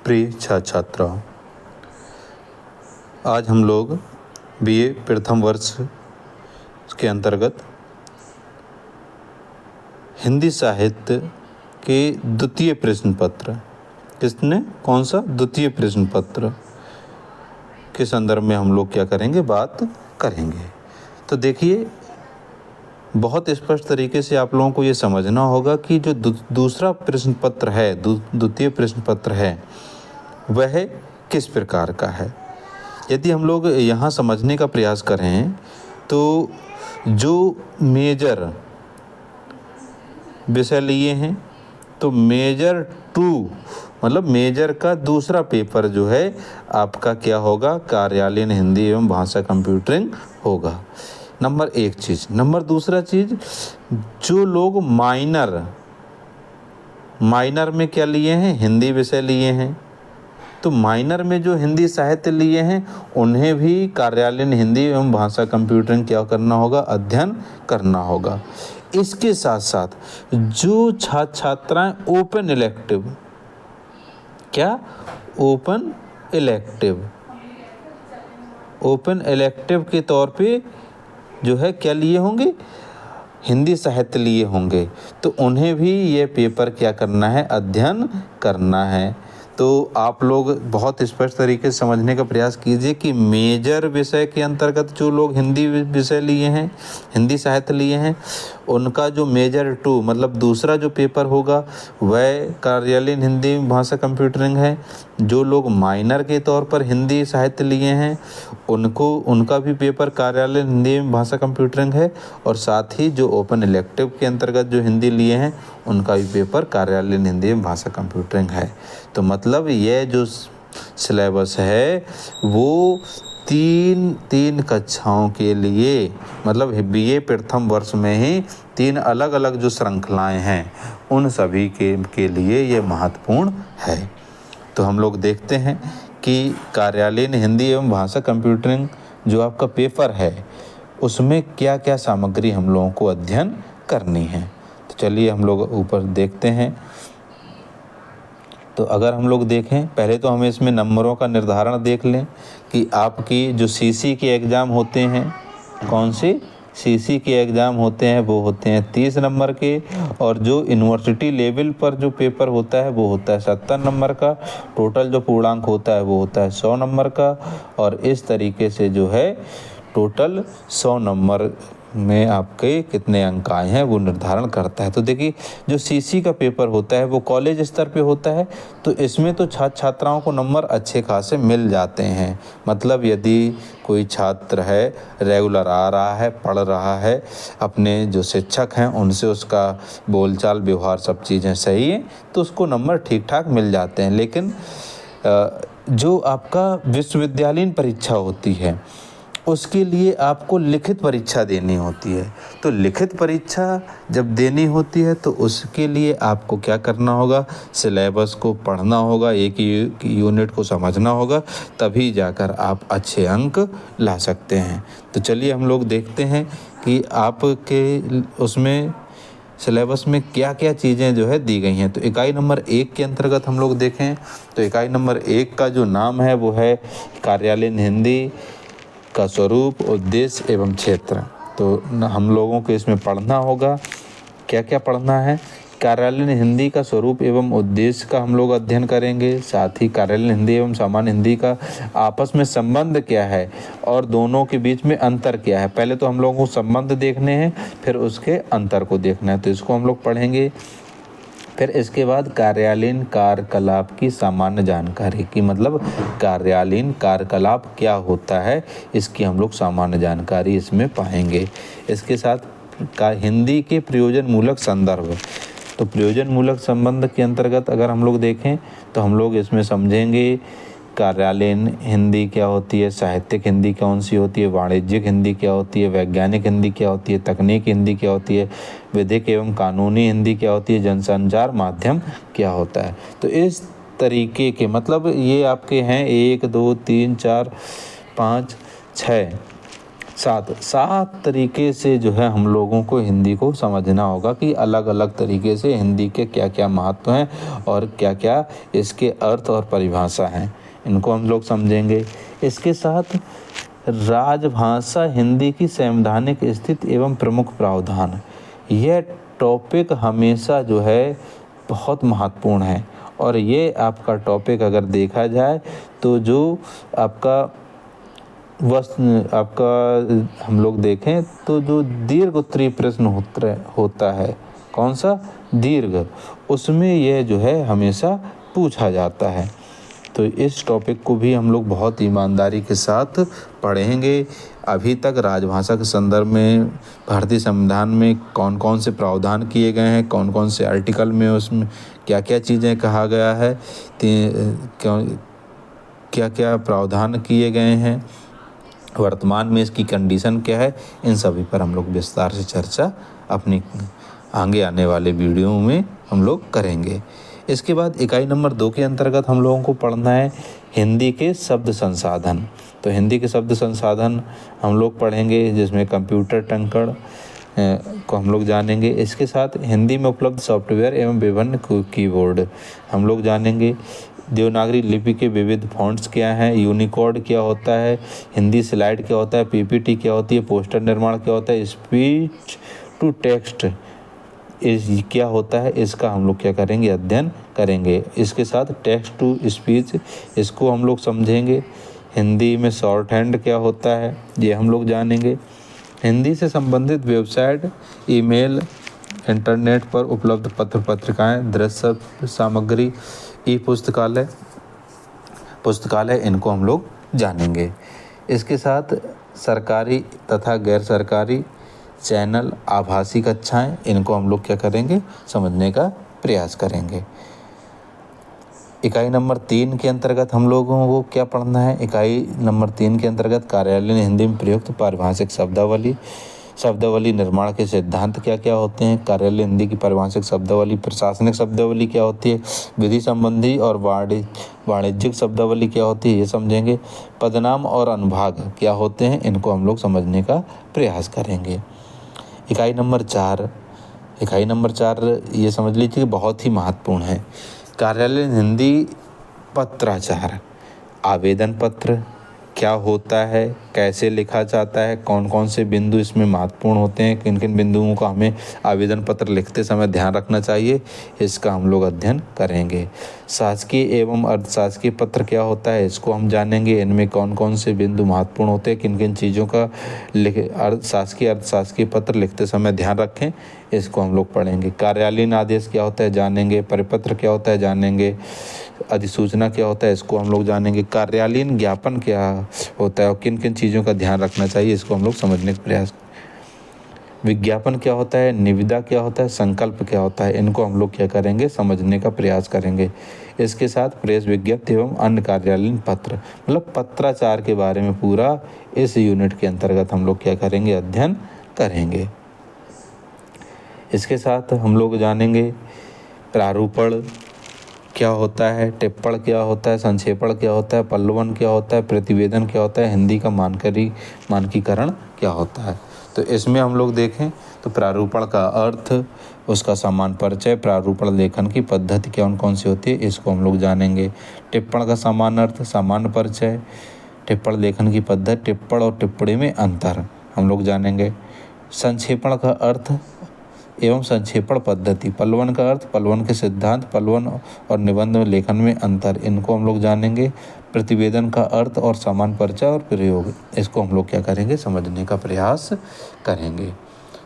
प्रिय छात्र छात्राओं, आज हम लोग बीए प्रथम वर्ष के अंतर्गत हिंदी साहित्य के द्वितीय प्रश्न पत्र कौन सा द्वितीय प्रश्न पत्र के संदर्भ में हम लोग क्या करेंगे, बात करेंगे। तो देखिए, बहुत स्पष्ट तरीके से आप लोगों को ये समझना होगा कि जो दूसरा प्रश्न पत्र है, द्वितीय प्रश्न पत्र है, वह किस प्रकार का है। यदि हम लोग यहाँ समझने का प्रयास करें तो जो मेजर विषय लिए हैं, तो मेजर 2 मतलब मेजर का दूसरा पेपर जो है आपका क्या होगा, कार्यालयीन हिंदी एवं भाषा कंप्यूटरिंग होगा। नंबर 1 चीज़। नंबर दूसरा चीज़, जो लोग माइनर में क्या लिए हैं, हिंदी विषय लिए हैं, तो माइनर में जो हिंदी साहित्य लिए हैं उन्हें भी कार्यालयीन हिंदी एवं भाषा कंप्यूटरिंग क्या करना होगा, अध्ययन करना होगा। इसके साथ साथ जो छात्र छात्राएँ ओपन इलेक्टिव के तौर पे जो है क्या लिए होंगे, हिंदी साहित्य लिए होंगे, तो उन्हें भी ये पेपर क्या करना है, अध्ययन करना है। तो आप लोग बहुत स्पष्ट तरीके से समझने का प्रयास कीजिए कि मेजर विषय के अंतर्गत जो लोग हिंदी विषय लिए हैं, हिंदी साहित्य लिए हैं, उनका जो मेजर 2 मतलब दूसरा जो पेपर होगा वह कार्यालयीन हिंदी भाषा कंप्यूटरिंग है। जो लोग माइनर के तौर पर हिंदी साहित्य लिए हैं उनका भी पेपर कार्यालयीन हिंदी भाषा कंप्यूटरिंग है, और साथ ही जो ओपन इलेक्टिव के अंतर्गत जो हिंदी लिए हैं उनका भी पेपर कार्यालयीन हिंदी भाषा कंप्यूटरिंग है। तो मतलब ये जो सिलेबस है वो तीन कक्षाओं के लिए, मतलब बीए प्रथम वर्ष में ही 3 अलग अलग जो श्रृंखलाएं हैं उन सभी के लिए ये महत्वपूर्ण है। तो हम लोग देखते हैं कि कार्यालयीन हिंदी एवं भाषा कंप्यूटरिंग जो आपका पेपर है उसमें क्या क्या सामग्री हम लोगों को अध्ययन करनी है। तो चलिए हम लोग ऊपर देखते हैं। तो अगर हम लोग देखें, पहले तो हमें इसमें नंबरों का निर्धारण देख लें कि आपकी जो सीसी के एग्ज़ाम होते हैं, कौन से सीसी के एग्ज़ाम होते हैं वो होते हैं 30 नंबर के, और जो यूनिवर्सिटी लेवल पर जो पेपर होता है वो होता है 70 नंबर का। टोटल जो पूर्णांक होता है वो होता है 100 नंबर का, और इस तरीके से जो है टोटल 100 नंबर में आपके कितने अंक आए हैं वो निर्धारण करता है। तो देखिए, जो सीसी का पेपर होता है वो कॉलेज स्तर पे होता है, तो इसमें तो छात्र छात्राओं को नंबर अच्छे खासे मिल जाते हैं। मतलब यदि कोई छात्र है रेगुलर आ रहा है, पढ़ रहा है, अपने जो शिक्षक हैं उनसे उसका बोलचाल व्यवहार सब चीज़ें सही हैं, तो उसको नंबर ठीक ठाक मिल जाते हैं। लेकिन जो आपका विश्वविद्यालयीन परीक्षा होती है उसके लिए आपको लिखित परीक्षा देनी होती है। तो लिखित परीक्षा जब देनी होती है तो उसके लिए आपको क्या करना होगा, सिलेबस को पढ़ना होगा, एक यूनिट को समझना होगा, तभी जाकर आप अच्छे अंक ला सकते हैं। तो चलिए हम लोग देखते हैं कि आपके उसमें सिलेबस में क्या क्या चीज़ें जो है दी गई हैं। तो इकाई नंबर 1 के अंतर्गत हम लोग देखें तो इकाई नंबर 1 का जो नाम है वो है कार्यालयीन हिंदी का स्वरूप, उद्देश्य एवं क्षेत्र। तो हम लोगों को इसमें पढ़ना होगा, क्या क्या पढ़ना है, कार्यालयीन हिंदी का स्वरूप एवं उद्देश्य का हम लोग अध्ययन करेंगे। साथ ही कार्यालयीन हिंदी एवं सामान्य हिंदी का आपस में संबंध क्या है और दोनों के बीच में अंतर क्या है। पहले तो हम लोगों को संबंध देखने हैं, फिर उसके अंतर को देखना है, तो इसको हम लोग पढ़ेंगे। फिर इसके बाद कार्यालयीन कार्यकलाप की सामान्य जानकारी की, मतलब कार्यालयीन कार्यकलाप क्या होता है इसकी हम लोग सामान्य जानकारी इसमें पाएंगे। इसके साथ हिंदी के प्रयोजनमूलक संदर्भ, तो प्रयोजनमूलक संबंध के अंतर्गत अगर हम लोग देखें तो हम लोग इसमें समझेंगे कार्यालयीन हिंदी क्या होती है, साहित्यिक हिंदी कौन सी होती है, वाणिज्यिक हिंदी क्या होती है, वैज्ञानिक हिंदी क्या होती है, तकनीकी हिंदी क्या होती है, विधिक एवं कानूनी हिंदी क्या होती है, जनसंचार माध्यम क्या होता है। तो इस तरीके के, मतलब ये आपके हैं 1 2 3 4 5 6 सात तरीके से जो है हम लोगों को हिंदी को समझना होगा कि अलग अलग तरीके से हिंदी के क्या क्या महत्व हैं और क्या क्या इसके अर्थ और परिभाषा हैं, इनको हम लोग समझेंगे। इसके साथ राजभाषा हिंदी की संवैधानिक स्थिति एवं प्रमुख प्रावधान, यह टॉपिक हमेशा जो है बहुत महत्वपूर्ण है। और ये आपका टॉपिक अगर देखा जाए तो जो आपका हम लोग देखें तो जो दीर्घ उत्तरीय प्रश्न होता है, कौन सा दीर्घ, उसमें यह जो है हमेशा पूछा जाता है। तो इस टॉपिक को भी हम लोग बहुत ईमानदारी के साथ पढ़ेंगे। अभी तक राजभाषा के संदर्भ में भारतीय संविधान में कौन कौन से प्रावधान किए गए हैं, कौन कौन से आर्टिकल में उसमें क्या क्या चीज़ें कहा गया है, क्या क्या प्रावधान किए गए हैं, वर्तमान में इसकी कंडीशन क्या है, इन सभी पर हम लोग विस्तार से चर्चा अपनी आगे आने वाले वीडियो में हम लोग करेंगे। इसके बाद इकाई नंबर 2 के अंतर्गत हम लोगों को पढ़ना है हिंदी के शब्द संसाधन। तो हिंदी के शब्द संसाधन हम लोग पढ़ेंगे, जिसमें कंप्यूटर टंकण को हम लोग जानेंगे। इसके साथ हिंदी में उपलब्ध सॉफ्टवेयर एवं विभिन्न कीबोर्ड हम लोग जानेंगे। देवनागरी लिपि के विविध फॉन्ट्स क्या हैं, यूनिकोड क्या होता है, हिंदी स्लाइड क्या होता है, पीपीटी क्या होती है, पोस्टर निर्माण क्या होता है, स्पीच टू टेक्स्ट क्या होता है, इसका हम लोग क्या करेंगे, अध्ययन करेंगे। इसके साथ टेक्स्ट टू स्पीच, इसको हम लोग समझेंगे। हिंदी में शॉर्ट हैंड क्या होता है, ये हम लोग जानेंगे। हिंदी से संबंधित वेबसाइट, ईमेल, इंटरनेट पर उपलब्ध पत्र पत्रिकाएं, दृश्य सामग्री, ई पुस्तकालय, इनको हम लोग जानेंगे। इसके साथ सरकारी तथा गैर सरकारी चैनल, आभासी कक्षाएं, इनको हम लोग क्या करेंगे, समझने का प्रयास करेंगे। इकाई नंबर 3 के अंतर्गत हम लोगों को क्या पढ़ना है, इकाई नंबर 3 के अंतर्गत कार्यालयीन हिंदी में प्रयुक्त पारिभाषिक शब्दावली निर्माण के सिद्धांत क्या क्या होते हैं, कार्यालयीन हिंदी की पारिभाषिक शब्दावली, प्रशासनिक शब्दावली क्या होती है, विधि संबंधी और वाणिज्यिक शब्दावली क्या होती है, ये समझेंगे। पदनाम और अनुभाग क्या होते हैं, इनको हम लोग समझने का प्रयास करेंगे। इकाई नंबर 4 ये समझ लीजिए बहुत ही महत्वपूर्ण है। कार्यालयीन हिंदी पत्राचार, आवेदन पत्र क्या होता है, कैसे लिखा जाता है, कौन कौन से बिंदु इसमें महत्वपूर्ण होते हैं, किन किन बिंदुओं का हमें आवेदन पत्र लिखते समय ध्यान रखना चाहिए, इसका हम लोग अध्ययन करेंगे। शासकीय एवं अर्धशासकीय पत्र क्या होता है, इसको हम जानेंगे। इनमें कौन कौन से बिंदु महत्वपूर्ण होते हैं, किन किन चीज़ों का शासकीय अर्धशासकीय पत्र लिखते समय ध्यान रखें, इसको हम लोग पढ़ेंगे। कार्यालयीन आदेश क्या होता है जानेंगे, परिपत्र क्या होता है जानेंगे, अधिसूचना क्या होता है इसको हम लोग जानेंगे। कार्यालयीन ज्ञापन क्या होता है और किन किन चीज़ों का ध्यान रखना चाहिए, इसको हम लोग समझने का प्रयास। विज्ञापन क्या होता है, निविदा क्या होता है, संकल्प क्या होता है, इनको हम लोग क्या करेंगे, समझने का प्रयास करेंगे। इसके साथ प्रेस विज्ञप्ति एवं अन्य कार्यालयीन पत्र, मतलब पत्राचार के बारे में पूरा इस यूनिट के अंतर्गत हम लोग क्या करेंगे, अध्ययन करेंगे। इसके साथ हम लोग जानेंगे प्रारूपण क्या होता है, टिप्पण क्या होता है, संक्षेपण क्या होता है, पल्लवन क्या होता है, प्रतिवेदन क्या होता है, हिंदी का मानकीकरण क्या होता है। तो इसमें हम लोग देखें तो प्रारूपण का अर्थ, उसका सामान्य परिचय, प्रारूपण लेखन की पद्धति कौन कौन सी होती है, इसको हम लोग जानेंगे। टिप्पण का सामान्य अर्थ, सामान्य परिचय, टिप्पण लेखन की पद्धति, टिप्पण और टिप्पणी में अंतर हम लोग जानेंगे। संक्षेपण का अर्थ एवं संक्षेपण पद्धति, पल्लवन का अर्थ, पल्लवन के सिद्धांत, पल्लवन और निबंध लेखन में अंतर, इनको हम लोग जानेंगे। प्रतिवेदन का अर्थ और सामान्य परिचय और प्रयोग, इसको हम लोग क्या करेंगे, समझने का प्रयास करेंगे।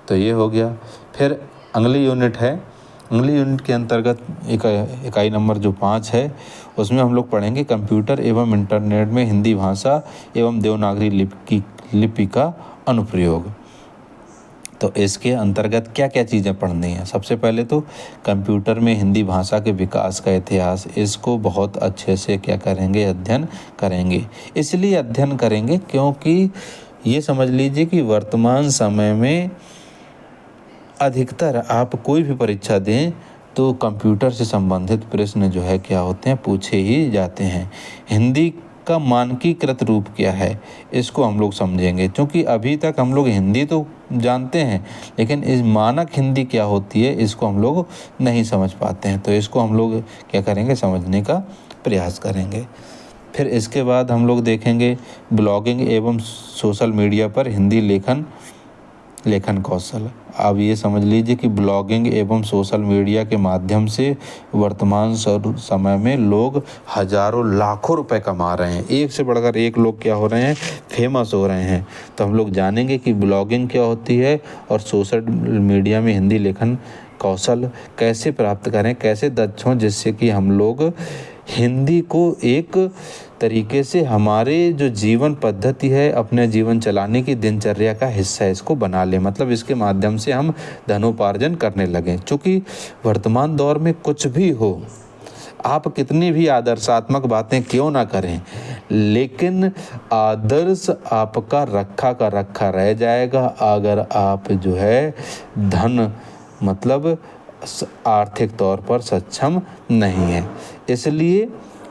तो ये हो गया। फिर अगली यूनिट है, अगली यूनिट के अंतर्गत इकाई नंबर जो 5 है, उसमें हम लोग पढ़ेंगे कंप्यूटर एवं इंटरनेट में हिंदी भाषा एवं देवनागरी लिपि का अनुप्रयोग। तो इसके अंतर्गत क्या क्या चीज़ें पढ़नी हैं, सबसे पहले तो कंप्यूटर में हिंदी भाषा के विकास का इतिहास, इसको बहुत अच्छे से क्या करेंगे, अध्ययन करेंगे। इसलिए अध्ययन करेंगे क्योंकि ये समझ लीजिए कि वर्तमान समय में अधिकतर आप कोई भी परीक्षा दें तो कंप्यूटर से संबंधित प्रश्न जो है क्या होते हैं, पूछे ही जाते हैं। हिंदी का मानकीकृत रूप क्या है, इसको हम लोग समझेंगे। क्योंकि अभी तक हम लोग हिंदी तो जानते हैं, लेकिन इस मानक हिंदी क्या होती है इसको हम लोग नहीं समझ पाते हैं। तो इसको हम लोग क्या करेंगे, समझने का प्रयास करेंगे। फिर इसके बाद हम लोग देखेंगे ब्लॉगिंग एवं सोशल मीडिया पर हिंदी लेखन कौशल। अब ये समझ लीजिए कि ब्लॉगिंग एवं सोशल मीडिया के माध्यम से वर्तमान समय में लोग हजारों लाखों रुपए कमा रहे हैं। एक से बढ़कर एक लोग क्या हो रहे हैं, फेमस हो रहे हैं। तो हम लोग जानेंगे कि ब्लॉगिंग क्या होती है और सोशल मीडिया में हिंदी लेखन कौशल कैसे प्राप्त करें, कैसे दक्ष हों, जिससे कि हम लोग हिंदी को एक तरीके से हमारे जो जीवन पद्धति है, अपने जीवन चलाने की दिनचर्या का हिस्सा इसको बना लें। मतलब इसके माध्यम से हम धनोपार्जन करने लगें। क्योंकि वर्तमान दौर में कुछ भी हो, आप कितनी भी आदर्शात्मक बातें क्यों ना करें, लेकिन आदर्श आपका रखा का रखा रह जाएगा अगर आप जो है धन मतलब आर्थिक तौर पर सक्षम नहीं है। इसलिए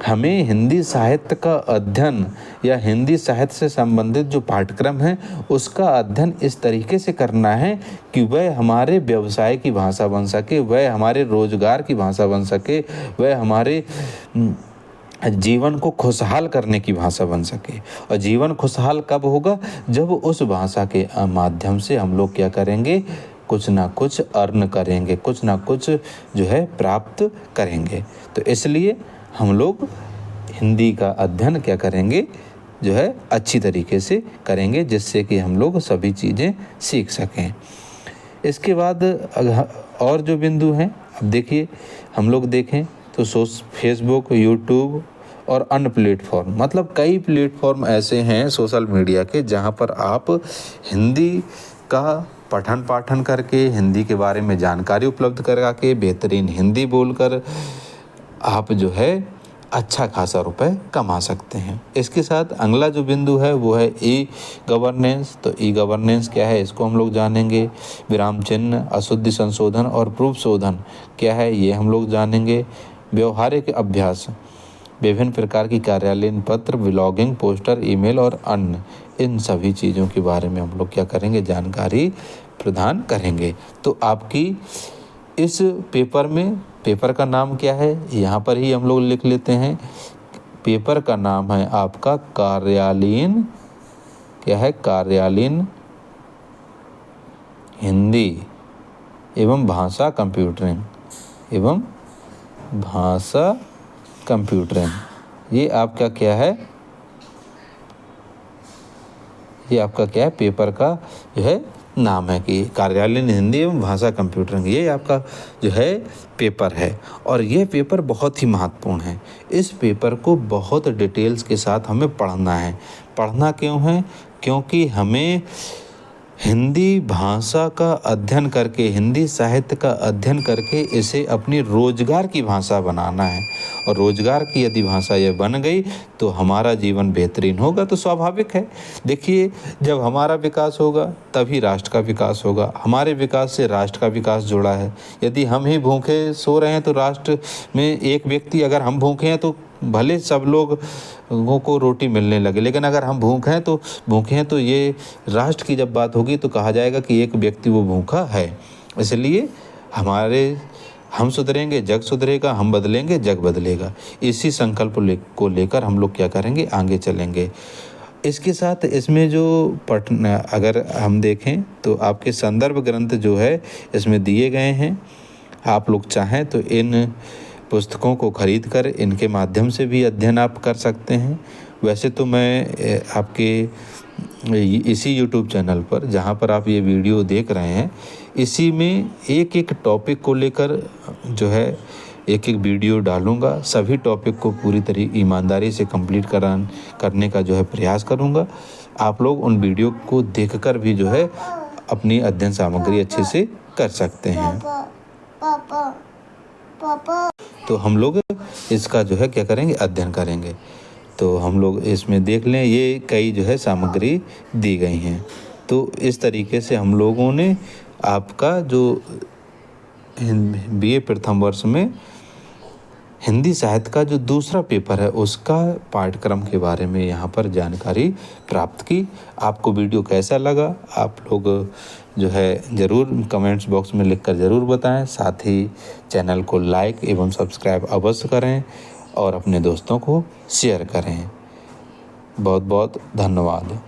हमें हिंदी साहित्य का अध्ययन या हिंदी साहित्य से संबंधित जो पाठ्यक्रम है उसका अध्ययन इस तरीके से करना है कि वह हमारे व्यवसाय की भाषा बन सके, वह हमारे रोजगार की भाषा बन सके, वह हमारे जीवन को खुशहाल करने की भाषा बन सके। और जीवन खुशहाल कब होगा, जब उस भाषा के माध्यम से हम लोग क्या करेंगे, कुछ ना कुछ अर्न करेंगे, कुछ ना कुछ जो है प्राप्त करेंगे। तो इसलिए हम लोग हिंदी का अध्ययन क्या करेंगे, जो है अच्छी तरीके से करेंगे, जिससे कि हम लोग सभी चीज़ें सीख सकें। इसके बाद और जो बिंदु हैं, अब देखिए हम लोग देखें तो फेसबुक, यूट्यूब और अन्य प्लेटफॉर्म, मतलब कई प्लेटफॉर्म ऐसे हैं सोशल मीडिया के जहां पर आप हिंदी का पठन पाठन करके, हिंदी के बारे में जानकारी उपलब्ध करा के, बेहतरीन हिंदी बोलकर आप जो है अच्छा खासा रुपए कमा सकते हैं। इसके साथ अगला जो बिंदु है वो है ई गवर्नेंस। तो ई गवर्नेंस क्या है, इसको हम लोग जानेंगे। विराम चिन्ह, अशुद्धि संशोधन और प्रूफ शोधन क्या है, ये हम लोग जानेंगे। व्यवहारिक अभ्यास, विभिन्न प्रकार की कार्यालयीन पत्र, ब्लॉगिंग, पोस्टर, ईमेल और अन्य, इन सभी चीज़ों के बारे में हम लोग क्या करेंगे, जानकारी प्रदान करेंगे। तो आपकी इस पेपर में, पेपर का नाम क्या है यहाँ पर ही हम लोग लिख लेते हैं। पेपर का नाम है आपका कार्यालयीन, क्या है, कार्यालयीन हिंदी एवं भाषा कंप्यूटरिंग, एवं भाषा कंप्यूटरिंग। ये आपका क्या है, ये आपका क्या है, पेपर का जो है नाम है कि कार्यालयीन हिंदी एवं भाषा कंप्यूटरिंग, ये आपका जो है पेपर है। और ये पेपर बहुत ही महत्वपूर्ण है। इस पेपर को बहुत डिटेल्स के साथ हमें पढ़ना है। पढ़ना क्यों है, क्योंकि हमें हिंदी भाषा का अध्ययन करके, हिंदी साहित्य का अध्ययन करके इसे अपनी रोजगार की भाषा बनाना है। और रोजगार की यदि भाषा यह बन गई तो हमारा जीवन बेहतरीन होगा। तो स्वाभाविक है, देखिए जब हमारा विकास होगा तभी राष्ट्र का विकास होगा। हमारे विकास से राष्ट्र का विकास जुड़ा है। यदि हम ही भूखे सो रहे हैं तो राष्ट्र में एक व्यक्ति, अगर हम भूखे हैं तो भले सब लोगों को रोटी मिलने लगे, लेकिन अगर हम भूखे हैं तो ये राष्ट्र की जब बात होगी तो कहा जाएगा कि एक व्यक्ति वो भूखा है। इसलिए हम सुधरेंगे जग सुधरेगा, हम बदलेंगे जग बदलेगा। इसी संकल्प को लेकर हम लोग क्या करेंगे, आगे चलेंगे। इसके साथ इसमें जो अगर हम देखें तो आपके संदर्भ ग्रंथ जो है इसमें दिए गए हैं। आप लोग चाहें तो इन पुस्तकों को खरीद कर इनके माध्यम से भी अध्ययन आप कर सकते हैं। वैसे तो मैं आपके इसी YouTube चैनल पर, जहाँ पर आप ये वीडियो देख रहे हैं, इसी में एक एक टॉपिक को लेकर जो है एक एक वीडियो डालूंगा। सभी टॉपिक को पूरी तरह ईमानदारी से कंप्लीट करने का जो है प्रयास करूंगा। आप लोग उन वीडियो को देखकर भी जो है अपनी अध्ययन सामग्री अच्छे से कर सकते हैं। तो हम लोग इसका जो है क्या करेंगे, अध्ययन करेंगे। तो हम लोग इसमें देख लें, ये कई जो है सामग्री दी गई हैं। तो इस तरीके से हम लोगों ने आपका जो BA प्रथम वर्ष में हिंदी साहित्य का जो दूसरा पेपर है उसका पाठ्यक्रम के बारे में यहाँ पर जानकारी प्राप्त की। आपको वीडियो कैसा लगा आप लोग जो है ज़रूर कमेंट्स बॉक्स में लिखकर ज़रूर बताएं। साथ ही चैनल को लाइक एवं सब्सक्राइब अवश्य करें और अपने दोस्तों को शेयर करें। बहुत बहुत धन्यवाद।